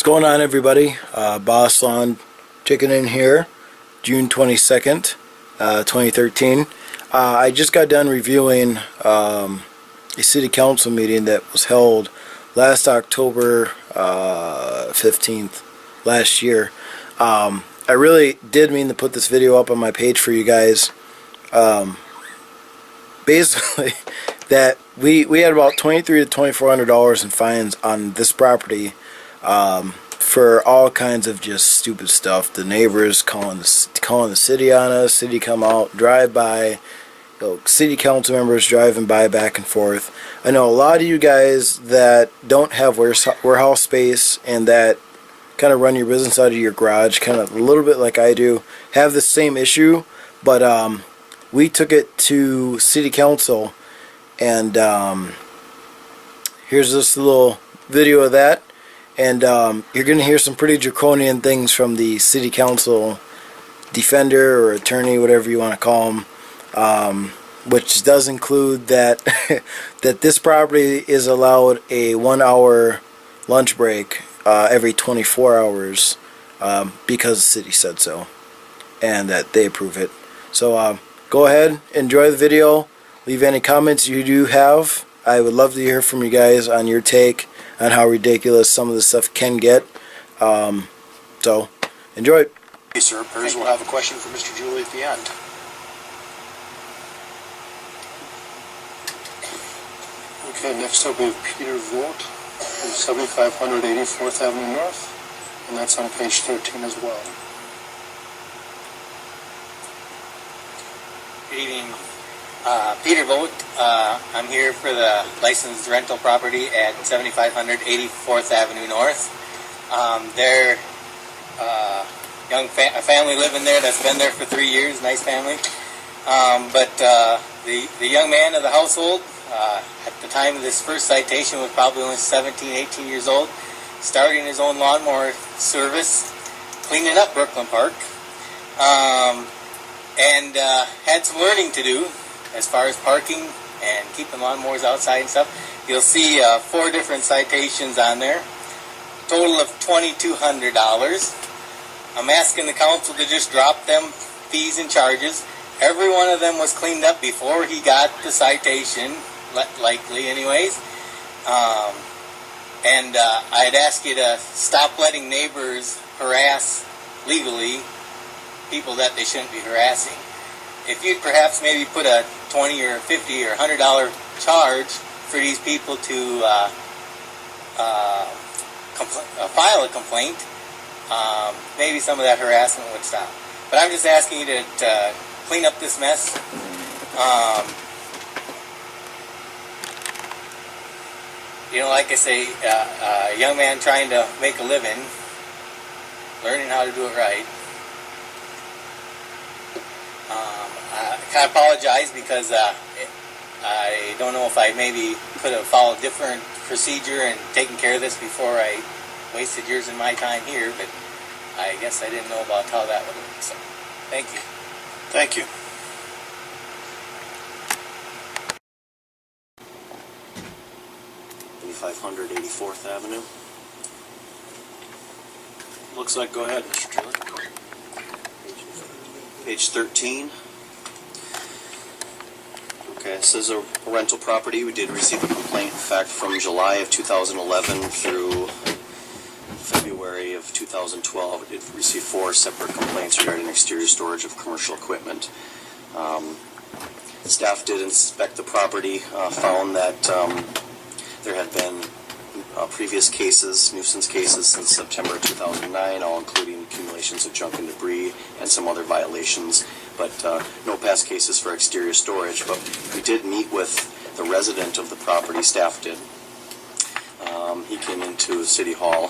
going on, everybody? Boss Lawn Chicken in here, June 22nd, 2013. I just got done reviewing a city council meeting that was held last October 15th last year. I really did mean to put this video up on my page for you guys. Basically, that we had about $2,300 to $2,400 in fines on this property for all kinds of just stupid stuff. The neighbors calling the city on us, city come out, drive by, city council members driving by back and forth. I know a lot of you guys that don't have warehouse space and that kind of run your business out of your garage, kind of a little bit like I do, have the same issue, but we took it to city council, and here's this little video of that, and you're going to hear some pretty draconian things from the city council defender or attorney, whatever you want to call them, which does include that that this property is allowed a 1 hour lunch break every 24 hours because the city said so and that they approve it. So go ahead, enjoy the video, leave any comments you do have. I would love to hear from you guys on your take on how ridiculous some of this stuff can get. So enjoy it. Hey, sir, Perez will have a question for Mr. Julie at the end. Okay, next up we have Peter Vogt from 7500 84th Avenue North, and that's on page 13 as well. Good evening. Peter Vogt. I'm here for the licensed rental property at 7500 84th Avenue North. They're a family living there that's been there for 3 years, nice family. But the young man of the household, at the time of this first citation, was probably only 17, 18 years old, starting his own lawnmower service, cleaning up Brooklyn Park, and had some learning to do as far as parking and keeping lawnmowers outside and stuff. You'll see 4 different citations on there, total of $2,200. I'm asking the council to just drop them fees and charges. Every one of them was cleaned up before he got the citation, likely anyways. And I'd ask you to stop letting neighbors harass legally people that they shouldn't be harassing. If you'd perhaps maybe put a $20 or $50 or $100 charge for these people to file a complaint, maybe some of that harassment would stop. But I'm just asking you to clean up this mess. Like I say, a young man trying to make a living, learning how to do it right. I kind of apologize because I don't know if I maybe could have followed a different procedure and taken care of this before I wasted yours and my time here, but I guess I didn't know about how that would work. So, thank you. Thank you. $500 84th Avenue. Looks like, go ahead, Mr. Julie. Page 13. Okay, this is a rental property. We did receive a complaint, in fact, from July of 2011 through February of 2012. We did receive 4 separate complaints regarding exterior storage of commercial equipment. Staff did inspect the property, found that there had been previous cases, nuisance cases, since September 2009, all including accumulations of junk and debris and some other violations, but no past cases for exterior storage. But we did meet with the resident of the property, staff did. He came into City Hall.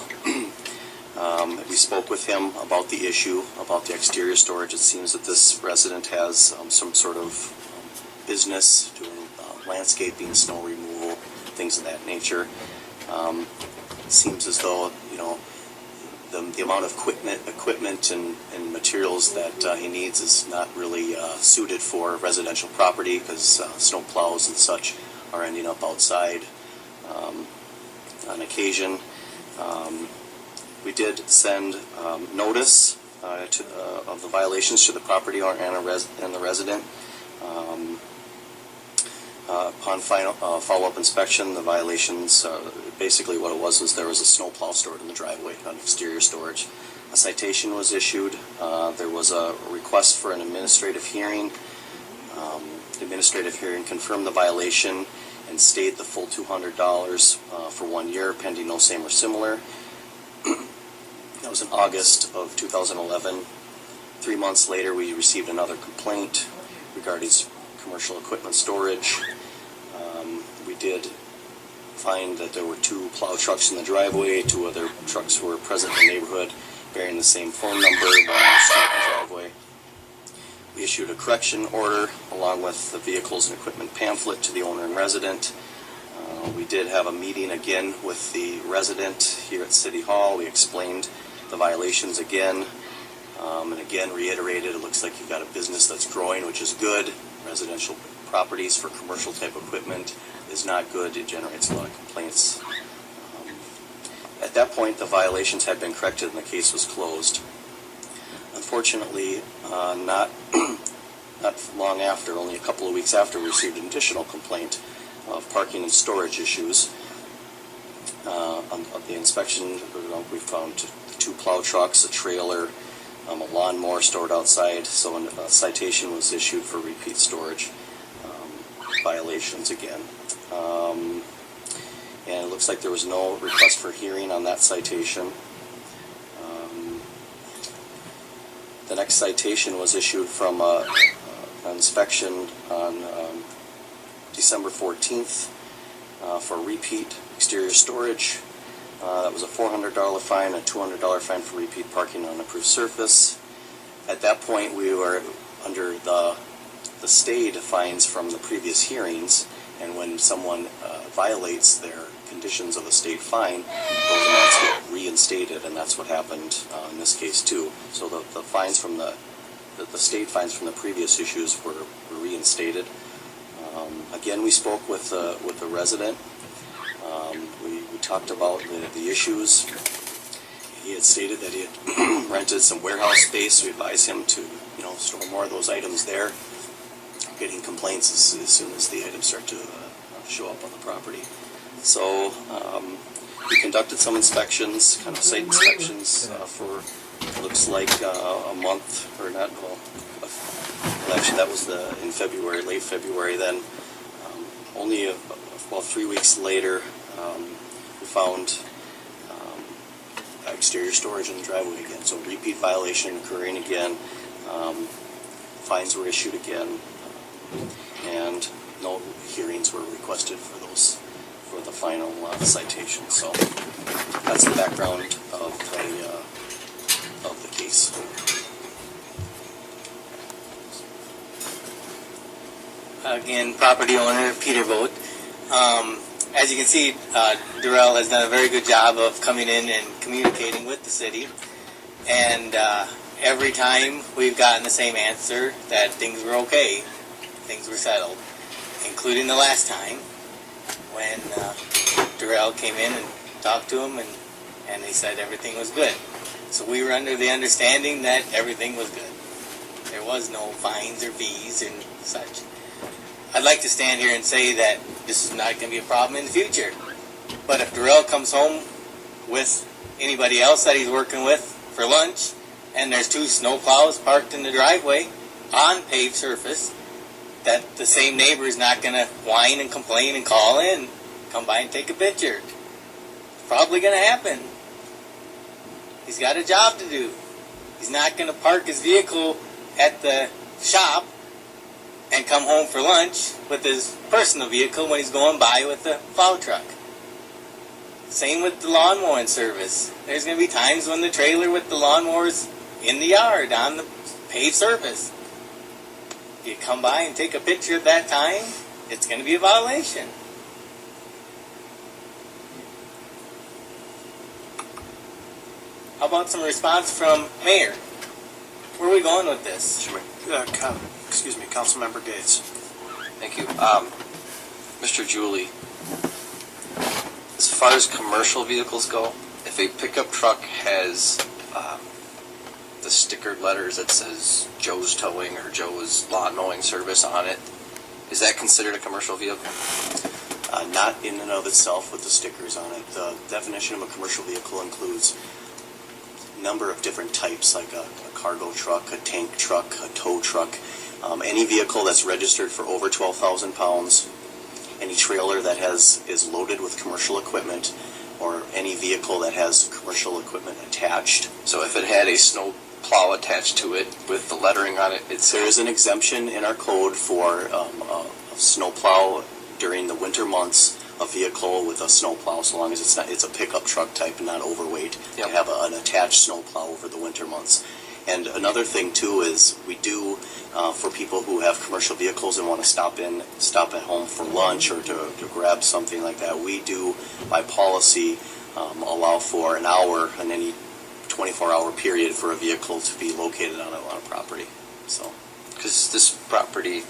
We spoke with him about the issue, about the exterior storage. It seems that this resident has some sort of business doing landscaping, snow removal, things of that nature. It seems as though, the amount of equipment and materials that he needs is not really suited for residential property, because snow plows and such are ending up outside on occasion. We did send notice of the violations to the property owner and the resident. Upon follow-up inspection, the violations, basically what it was there was a snowplow stored in the driveway on exterior storage. A citation was issued. There was a request for an administrative hearing. The administrative hearing confirmed the violation and stayed the full $200 for 1 year, pending no same or similar. That was in August of 2011. 3 months later, we received another complaint regarding commercial equipment storage. We did find that there were 2 plow trucks in the driveway. 2 other trucks were present in the neighborhood bearing the same phone number but on the street and driveway. We issued a correction order along with the vehicles and equipment pamphlet to the owner and resident. We did have a meeting again with the resident here at City Hall. We explained the violations again, and again reiterated it looks like you've got a business that's growing, which is good. Residential properties for commercial type equipment is not good. It generates a lot of complaints. At that point, the violations had been corrected and the case was closed. Unfortunately, not long after, only a couple of weeks after, we received an additional complaint of parking and storage issues. On the inspection, we found 2 plow trucks, a trailer, a lawnmower stored outside, so a citation was issued for repeat storage violations again. And it looks like there was no request for hearing on that citation. The next citation was issued from an inspection on December 14th for repeat exterior storage. That was a $400 fine, a $200 fine for repeat parking on approved surface. At that point, we were under the stayed fines from the previous hearings, and when someone violates their conditions of the state fine, those amounts get reinstated, and that's what happened in this case too. So the fines from the state fines from the previous issues were reinstated. Again, we spoke with the resident. We talked about the issues. He had stated that he had rented some warehouse space. We advised him to store more of those items there. Getting complaints as soon as the items start to show up on the property. So we conducted some inspections, kind of site inspections for looks like a month or not. Well, actually that was in February, late February. Then only about 3 weeks later, we found exterior storage in the driveway again. So repeat violation occurring again. Fines were issued again. And no hearings were requested for the final citation. So that's the background of the case. Again, property owner Peter Vogt. As you can see, Durrell has done a very good job of coming in and communicating with the city, and every time we've gotten the same answer that things were okay. Things were settled, including the last time when Durrell came in and talked to him, and they said everything was good. So we were under the understanding that everything was good. There was no fines or fees and such. I'd like to stand here and say that this is not going to be a problem in the future. But if Durrell comes home with anybody else that he's working with for lunch, and there's 2 snowplows parked in the driveway on paved surface, that the same neighbor is not going to whine and complain and call in, come by and take a picture. It's probably going to happen. He's got a job to do. He's not going to park his vehicle at the shop and come home for lunch with his personal vehicle when he's going by with the plow truck. Same with the lawnmowing service. There's going to be times when the trailer with the lawnmower's in the yard on the paved surface. You come by and take a picture at that time, it's going to be a violation. How about some response from Mayor? Where are we going with this? Sure. Councilmember Gates. Thank you. Mr. Julie, as far as commercial vehicles go, if if a pickup truck has the stickered letters that says Joe's Towing or Joe's Lawn Mowing Service on it, is that considered a commercial vehicle? Not in and of itself with the stickers on it. The definition of a commercial vehicle includes a number of different types, like a cargo truck, a tank truck, a tow truck, any vehicle that's registered for over 12,000 pounds, any trailer that is loaded with commercial equipment, or any vehicle that has commercial equipment attached. So if it had a snow plow attached to it with the lettering on it, There is an exemption in our code for a snow plow during the winter months, a vehicle with a snow plow, so long as it's a pickup truck type and not overweight, Yep. to have an attached snow plow over the winter months. And another thing too is we do, for people who have commercial vehicles and want to stop at home for lunch or to grab something like that, we do, by policy, allow for an hour in any 24-hour period for a vehicle to be located on a property. So, because this property,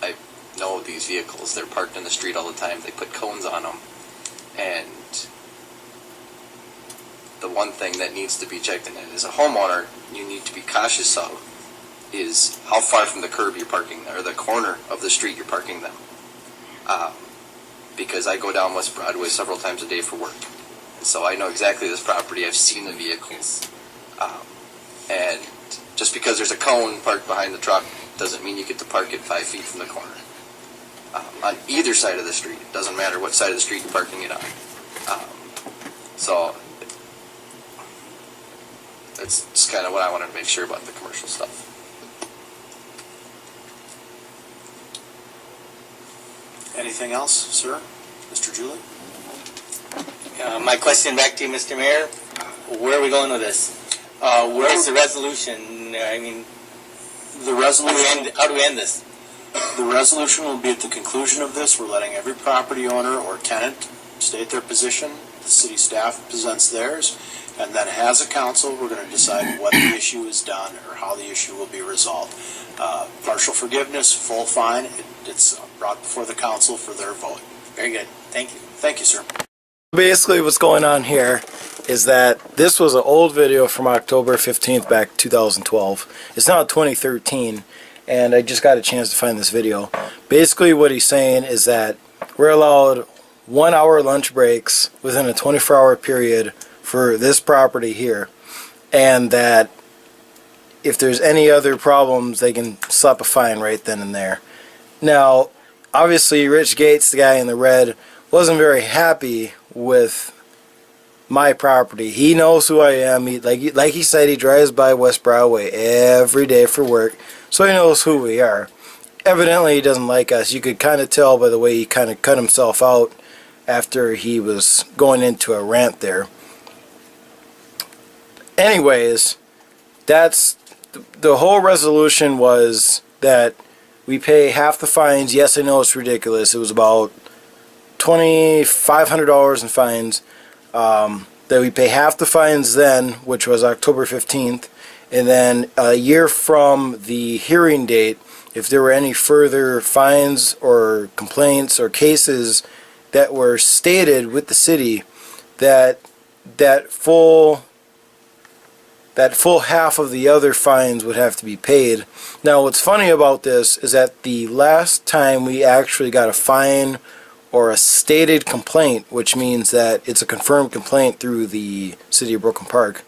I know these vehicles, they're parked in the street all the time. They put cones on them. And the one thing that needs to be checked in it as a homeowner, you need to be cautious of, is how far from the curb you're parking or the corner of the street you're parking them. Because I go down West Broadway several times a day for work. So I know exactly this property. I've seen the vehicles. And just because there's a cone parked behind the truck doesn't mean you get to park it 5 feet from the corner. On either side of the street. It doesn't matter what side of the street you're parking it on. So that's just kind of what I wanted to make sure about the commercial stuff. Anything else, sir? Mr. Julie? My question back to you, Mr. Mayor. Where are we going with this? Where's the resolution? I mean, The resolution, how do we end this? the resolution will be at the conclusion of this. We're letting every property owner or tenant state their position. The city staff presents theirs. And then as a council, we're going to decide what the issue is done or how the issue will be resolved. Partial forgiveness, full fine, it's brought before the council for their vote. Very good. Thank you. Thank you, sir. Basically what's going on here is that this was an old video from October 15th back 2012. It's now 2013 and I just got a chance to find this video. Basically what he's saying is that we're allowed 1 hour lunch breaks within a 24-hour period for this property here, and that if there's any other problems they can slap a fine right then and there. Now obviously Rich Gates, the guy in the red, wasn't very happy with my property. He knows who I am. Like he said, he drives by West Broadway every day for work, so he knows who we are. Evidently he doesn't like us. You could kind of tell by the way he kind of cut himself out after he was going into a rant there. Anyways, that's the whole resolution, was that we pay half the fines. Yes, I know it's ridiculous. It was about $2,500 in fines. That we pay half the fines then, which was October 15th, and then a year from the hearing date, if there were any further fines or complaints or cases that were stated with the city, that full half of the other fines would have to be paid. Now what's funny about this is that the last time we actually got a fine or a stated complaint, which means that it's a confirmed complaint through the City of Brooklyn Park,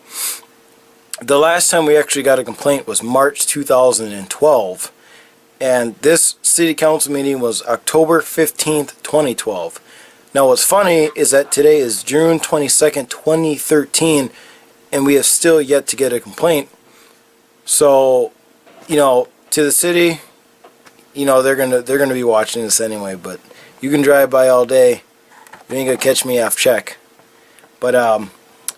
the last time we actually got a complaint was March 2012, and this City Council meeting was October 15th, 2012. Now what's funny is that today is June 22nd, 2013, and we have still yet to get a complaint. So, you know, to the city, you know, they're gonna be watching this anyway. But you can drive by all day, you ain't gonna catch me off check. But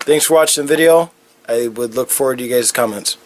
thanks for watching the video. I would look forward to you guys' comments.